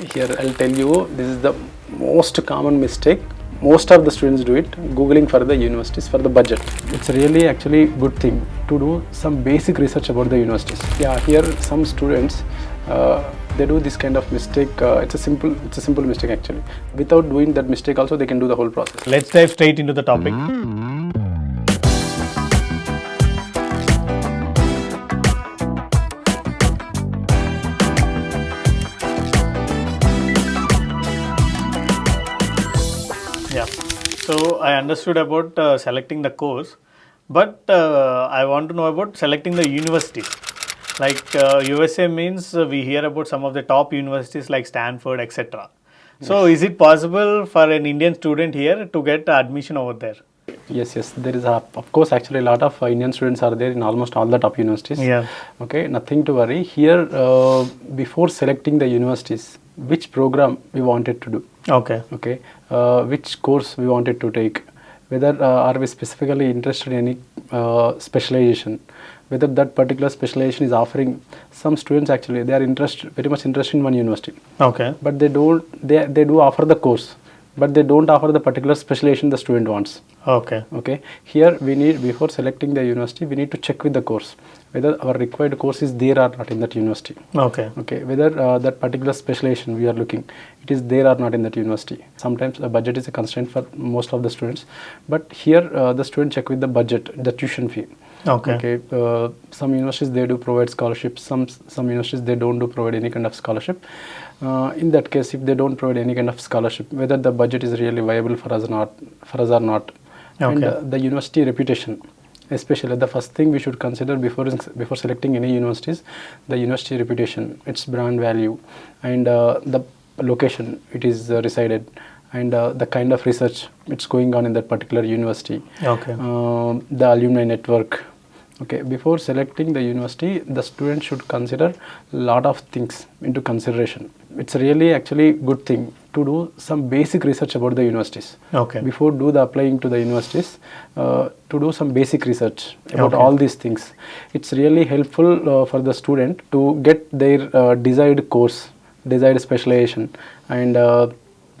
Here I'll tell you, this is the most common mistake. Most of the students do it, googling for the universities for the budget. It's really actually good thing to do some basic research about the universities. Yeah, here some students they do this kind of mistake. It's a simple mistake actually. Without doing that mistake also they can do the whole process. Let's dive straight into the topic. Yeah, so I understood about selecting the course, but I want to know about selecting the universities. Like USA means we hear about some of the top universities like Stanford, etc. So is it possible for an Indian student here to get admission over there? Yes, there is of course actually a lot of Indian students are there in almost all the top universities. Yeah. Okay, nothing to worry. Here, before selecting the universities, which program we wanted to do. Okay. Okay, which course we wanted to take, whether are we specifically interested in any specialization, whether that particular specialization is offering. Some students actually they are very much interested in one university, Okay. but they do offer the course, but they don't offer the particular specialization the student wants. Okay. Okay, here we need, before selecting the university, we need to check with the course whether our required course is there or not in that university. Okay. Okay, whether that particular specialization we are looking, it is there or not in that university. Sometimes the budget is a constraint for most of the students, but here the student check with the budget, the tuition fee. Okay. Some universities they do provide scholarships. Some universities they don't do provide any kind of scholarship. In that case, if they don't provide any kind of scholarship, whether the budget is really viable for us or not. Okay. And the university reputation, especially the first thing we should consider before selecting any universities, the university reputation, its brand value, and the location it is resided, and the kind of research it's going on in that particular university. Okay. The alumni network. Okay, before selecting the university, the student should consider a lot of things into consideration. It's really actually good thing to do some basic research about the universities. Okay. Before the applying to the universities, to do some basic research about Okay. all these things. It's really helpful for the student to get their desired course, desired specialization, and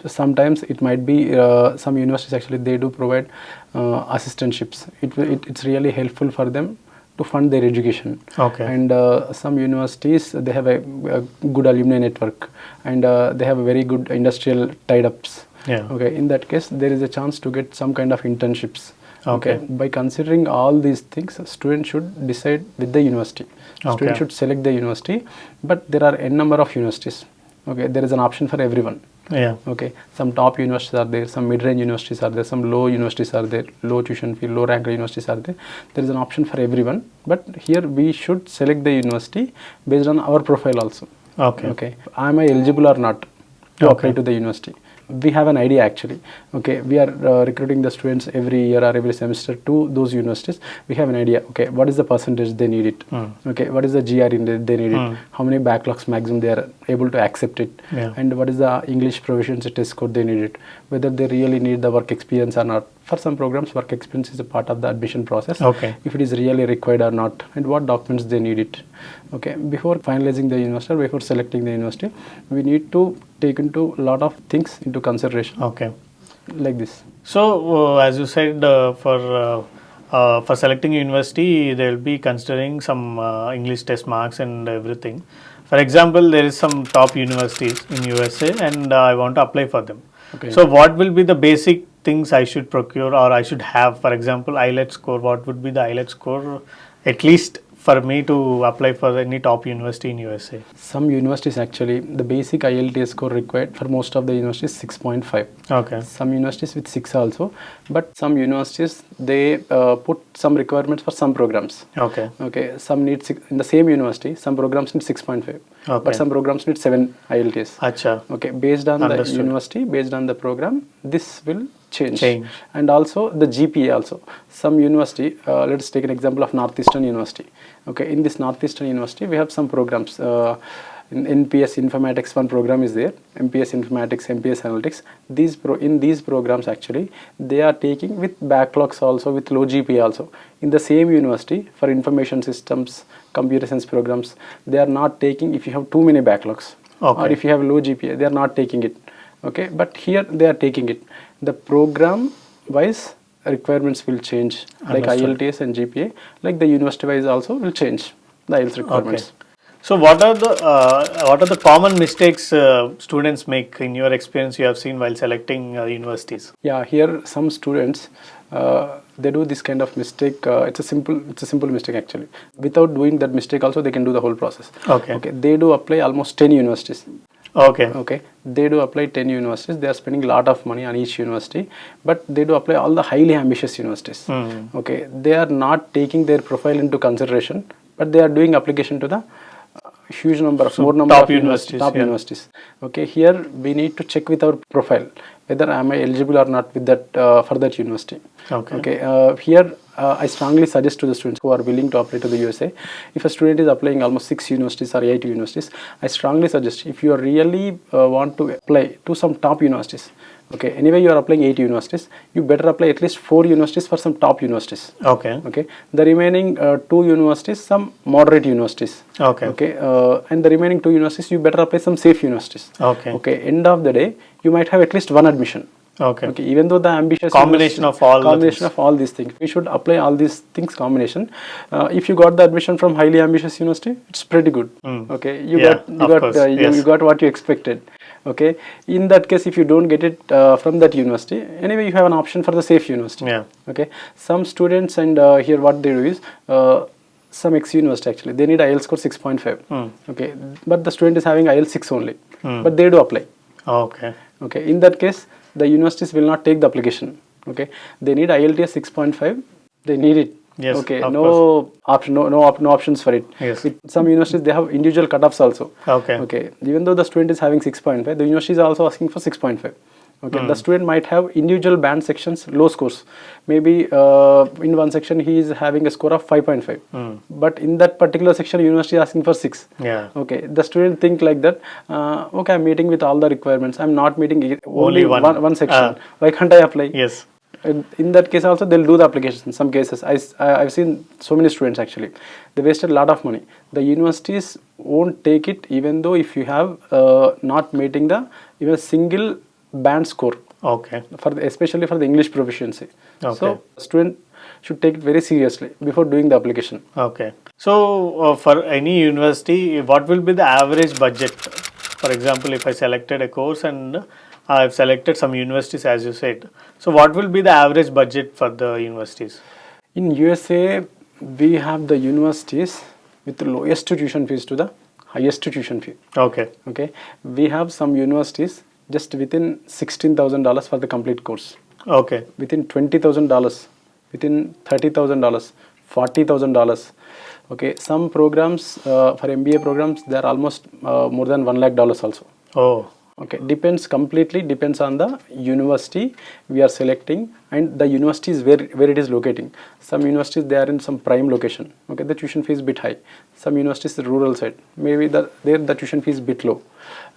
sometimes it might be some universities actually they do provide assistantships. It's really helpful for them to fund their education. Okay. And some universities they have a good alumni network, and they have a very good industrial tie-ups. Yeah. Okay, in that case there is a chance to get some kind of internships. Okay. By considering all these things, student should decide with the university. Okay. Student should select the university, but there are n number of universities. Okay, there is an option for everyone. Yeah. Okay, some top universities are there, some mid-range universities are there, some low universities are there, low tuition fee, low rank universities are there. There is an option for everyone, but here we should select the university based on our profile also. Okay. Okay, am I eligible or not to Okay. apply to the university? We have an idea actually. Okay, we are recruiting the students every year or every semester to those universities. We have an idea. Okay, what is the percentage they need it? Okay, what is the GRE they need it? How many backlogs maximum they are able to accept it? Yeah. And what is the English proficiency test score they need it? Whether they really need the work experience or not. For some programs, work experience is a part of the admission process. Okay. If it is really required or not, and what documents they need it. Okay, before finalizing the university, before selecting the university, we need to take into a lot of things into consideration. Okay. Like this. So, as you said, for selecting university, they will be considering some English test marks and everything. For example, there is some top universities in USA, and I want to apply for them. Okay. So, what will be the basic things I should procure or I should have? For example, IELTS score. What would be the IELTS score, at least for me to apply for any top university in USA? Some universities actually, the basic IELTS score required for most of the universities 6.5. Okay. Some universities with 6 also, but some universities they put some requirements for some programs. Okay. Okay, some need in the same university, some programs need 6.5, Okay. but some programs need 7 IELTS. Acha. Okay, based on Understood. the university, based on the program, this will change. Change. And also the GPA also. Some university, let's take an example of Northeastern University. Okay, in this Northeastern University, we have some programs. In NPS Informatics, one program is there. MPS Informatics, MPS Analytics. In these programs actually, they are taking with backlogs also, with low GPA also. In the same university, for information systems, computer science programs, they are not taking if you have too many backlogs. or if you have low GPA, they are not taking it. Okay, but here they are taking it. The program wise requirements will change, like IELTS and GPA, like the university wise also will change the IELTS requirements. So what are the common mistakes students make in your experience you have seen while selecting universities? Yeah, here some students they do this kind of mistake. It's a simple mistake actually. Without doing that mistake, also they can do the whole process. Okay. Okay, they do apply almost 10 universities. Okay. Okay, they do apply 10 universities. They are spending a lot of money on each university, but they do apply all the highly ambitious universities. Okay, they are not taking their profile into consideration, but they are doing application to the huge number of more number top of universities. Universities. Okay, here we need to check with our profile whether am I eligible or not with that for that university. Okay, here I strongly suggest to the students who are willing to apply to the USA, if a student is applying almost 6 universities or 8 universities, I strongly suggest if you are really want to apply to some top universities. Okay, anyway you are applying 8 universities, you better apply at least 4 universities for some top universities. Okay. Okay, the remaining 2 universities, some moderate universities. Okay. Okay, and the remaining 2 universities, you better apply some safe universities. Okay. Okay, end of the day, you might have at least one admission. Okay. Okay, even though the ambitious combination of all these things, we should apply all these things combination. If you got the admission from highly ambitious university, it's pretty good. Okay, you got what you expected. Okay, in that case, if you don't get it from that university, anyway you have an option for the safe university. Yeah. Okay, some students and here what they do is some ex-university actually they need IELTS score 6.5. Okay, but the student is having IELTS 6 only, but they do apply. Okay. Okay, in that case, the universities will not take the application. Okay, they need IELTS 6.5. They need it. Yes. Okay, no options for it. Yes. With some universities they have individual cutoffs also. Okay. Okay, even though the student is having 6.5, the university is also asking for 6.5. Okay, the student might have individual band sections, low scores. Maybe in one section he is having a score of 5.5, but in that particular section, university is asking for 6. Yeah. Okay, the student think like that. Okay, I'm meeting with all the requirements. I'm not meeting only one section. Why can't I apply? Yes. In that case also they'll do the application. In some cases, I've seen so many students actually. They wasted a lot of money. The universities won't take it even though if you have not meeting the even single band score. Okay. Especially for the English proficiency. Okay. So student should take it very seriously before doing the application. Okay. So for any university, what will be the average budget? For example, if I selected a course and I've selected some universities as you said. So what will be the average budget for the universities? In USA, we have the universities with the lowest tuition fees to the highest tuition fee. Okay. Okay. We have some universities just within $16,000 for the complete course. Okay. Within $20,000, within $30,000, $40,000. Okay. Some programs for MBA programs they are almost more than $1 lakh also. Oh. Okay, completely depends on the university we are selecting and the universities where it is locating. Some universities they are in some prime location. Okay, the tuition fee is bit high. Some universities rural side, maybe the tuition fee is bit low,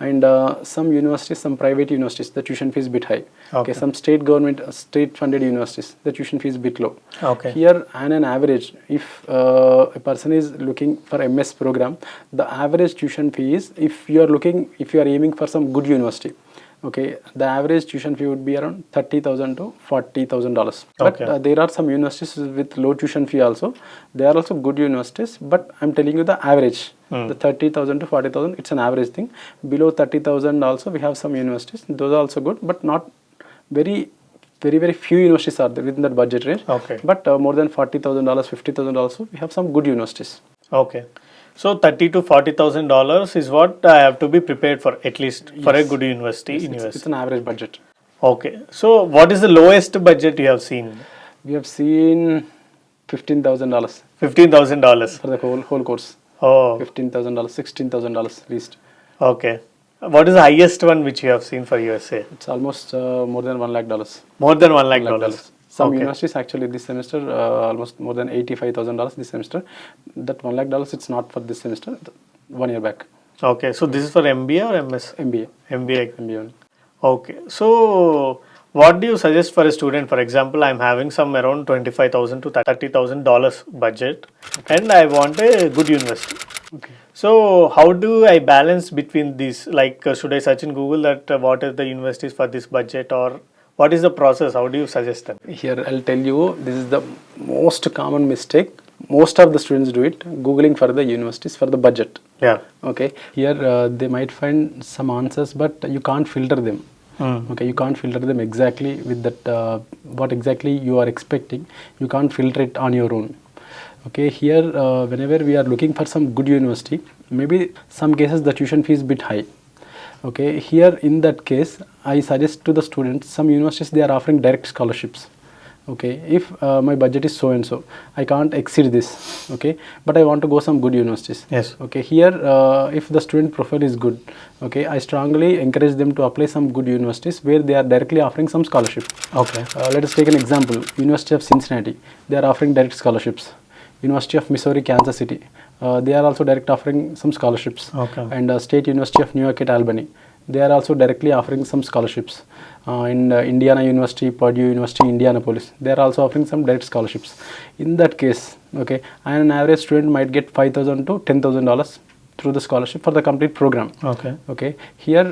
and some universities, some private universities, the tuition fee is bit high. Okay, some state funded universities, the tuition fee is bit low. Okay. Here on an average, if a person is looking for MS program, the average tuition fee is if you are aiming for some good university. Okay, the average tuition fee would be around $30,000 to $40,000. But there are some universities with low tuition fee also. They are also good universities, but I'm telling you the average. The $30,000 to $40,000, it's an average thing. Below $30,000 also we have some universities. Those are also good, but not very few universities are there within that budget range. Okay. But more than $40,000, $50,000 also we have some good universities. Okay. So $30,000 to $40,000 is what I have to be prepared for at least for a good university in US. It's an average budget. Okay. So what is the lowest budget you have seen? We have seen $15,000. $15,000 for the whole course. Oh. $15,000, $16,000 least. Okay. What is the highest one which you have seen for USA? It's almost more than $1 lakh. More than $1 lakh. Some universities actually this semester almost more than $85,000 this semester. That $1 lakh it's not for this semester. 1 year back. Okay, so this is for MBA or MS? MBA. MBA. only. Okay, so what do you suggest for a student? For example, I'm having some around $25,000 to $30,000 budget, and I want a good university. Okay. So how do I balance between these? Like, should I search in Google that what are the universities for this budget, or what is the process? How do you suggest them? Here I'll tell you, this is the most common mistake. Most of the students do it, Googling for the universities for the budget. Yeah. Okay. Here they might find some answers, but you can't filter them. Okay, you can't filter them exactly with that what exactly you are expecting. You can't filter it on your own. Okay, here whenever we are looking for some good university, maybe some cases the tuition fee is bit high. Okay, here in that case I suggest to the students, some universities they are offering direct scholarships. Okay, if my budget is so and so, I can't exceed this. Okay, but I want to go some good universities. Yes. Okay, here if the student profile is good, okay, I strongly encourage them to apply some good universities where they are directly offering some scholarship. Okay. Let us take an example. University of Cincinnati, they are offering direct scholarships. University of Missouri, Kansas City, they are also direct offering some scholarships. Okay. And State University of New York at Albany, they are also directly offering some scholarships. In Indiana University, Purdue University, Indianapolis, they are also offering some direct scholarships. In that case, okay, and an average student might get $5,000 to $10,000 through the scholarship for the complete program. Okay. Okay, here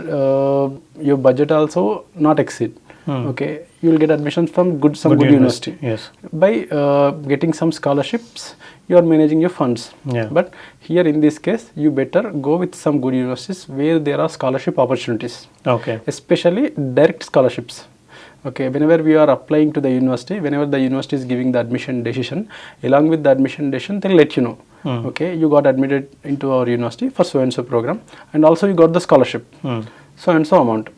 your budget also not exceed. Okay, you will get admissions from good university. Yes. By getting some scholarships, you are managing your funds. Yeah. But here in this case, you better go with some good universities where there are scholarship opportunities. Okay. Especially direct scholarships. Okay, whenever we are applying to the university, whenever the university is giving the admission decision, along with the admission decision, they'll let you know. Okay, you got admitted into our university for so and so program, and also you got the scholarship, so and so amount,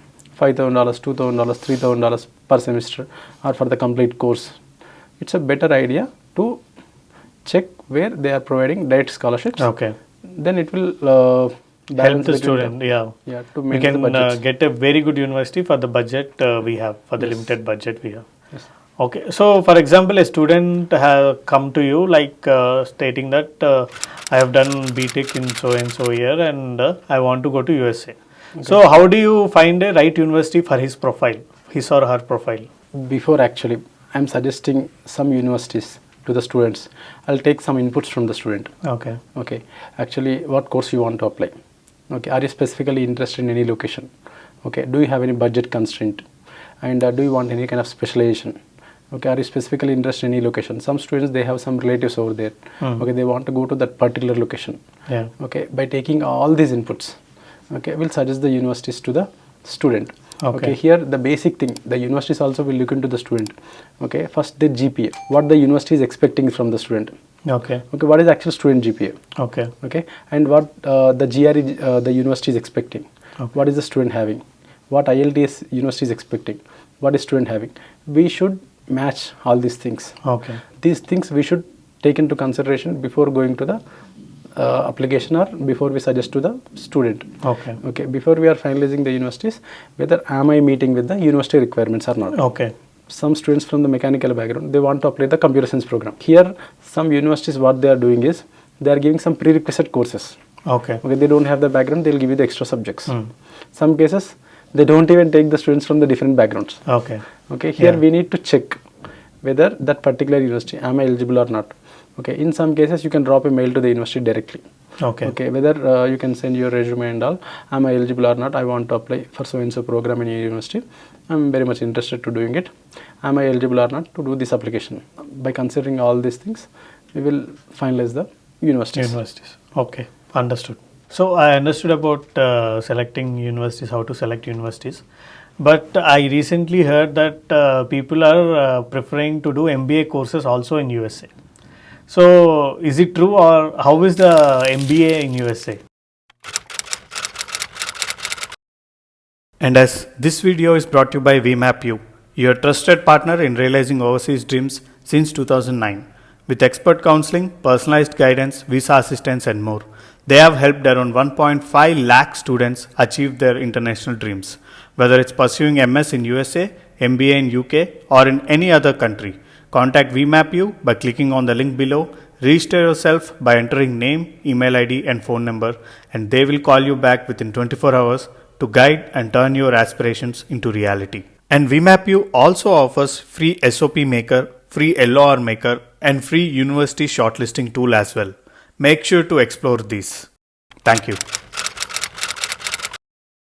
$5,000, $2,000, $3,000 per semester, or for the complete course. It's a better idea to check where they are providing direct scholarships. Okay. Then it will Help the student. Yeah. to We manage can the budget. get a very good university for the budget we have, for the limited budget we have. Yes. Okay, so for example, a student have come to you like stating that I have done BTech in so and so year and I want to go to USA. Okay. So how do you find a right university for his profile, his or her profile? Before actually, I am suggesting some universities to the students. I'll take some inputs from the student. Okay. Okay, actually, what course you want to apply? Okay, are you specifically interested in any location? Okay, do you have any budget constraint? And do you want any kind of specialization? Okay, are you specifically interested in any location? Some students, they have some relatives over there. Okay, they want to go to that particular location. Yeah. Okay, by taking all these inputs, okay, we'll suggest the universities to the student. Okay, here the basic thing, the universities also will look into the student. Okay, first the GPA, what the university is expecting from the student. Okay. Okay, what is actual student GPA? Okay. Okay, and what the GRE the university is expecting. Okay. What is the student having? What ILTS university is expecting? What is student having? We should match all these things. Okay. These things we should take into consideration before going to the application or before we suggest to the student. Okay. Okay, before we are finalizing the universities, whether am I meeting with the university requirements or not. Okay. Some students from the mechanical background, they want to apply the computer science program. Here, some universities, what they are doing is, they are giving some prerequisite courses. Okay. Okay, they don't have the background, they'll give you the extra subjects. Some cases, they don't even take the students from the different backgrounds. Okay. Okay, here Yeah. we need to check whether that particular university, am I eligible or not. Okay, in some cases, you can drop a mail to the university directly. Okay. Okay, whether you can send your resume and all, am I eligible or not, I want to apply for so and so program in your university, I'm very much interested to doing it, am I eligible or not to do this application. By considering all these things, we will finalize the universities. Universities. Okay, understood. So I understood about selecting universities, how to select universities, but I recently heard that people are preferring to do MBA courses also in USA. So is it true, or how is the MBA in USA? And as this video is brought to you by VmapU, your trusted partner in realizing overseas dreams since 2009. With expert counseling, personalized guidance, visa assistance and more, they have helped around 1.5 lakh students achieve their international dreams. Whether it's pursuing MS in USA, MBA in UK or in any other country, contact VmapU by clicking on the link below, register yourself by entering name, email ID and phone number, and they will call you back within 24 hours to guide and turn your aspirations into reality. And VmapU also offers free SOP maker, free LOR maker and free university shortlisting tool as well. Make sure to explore these. Thank you.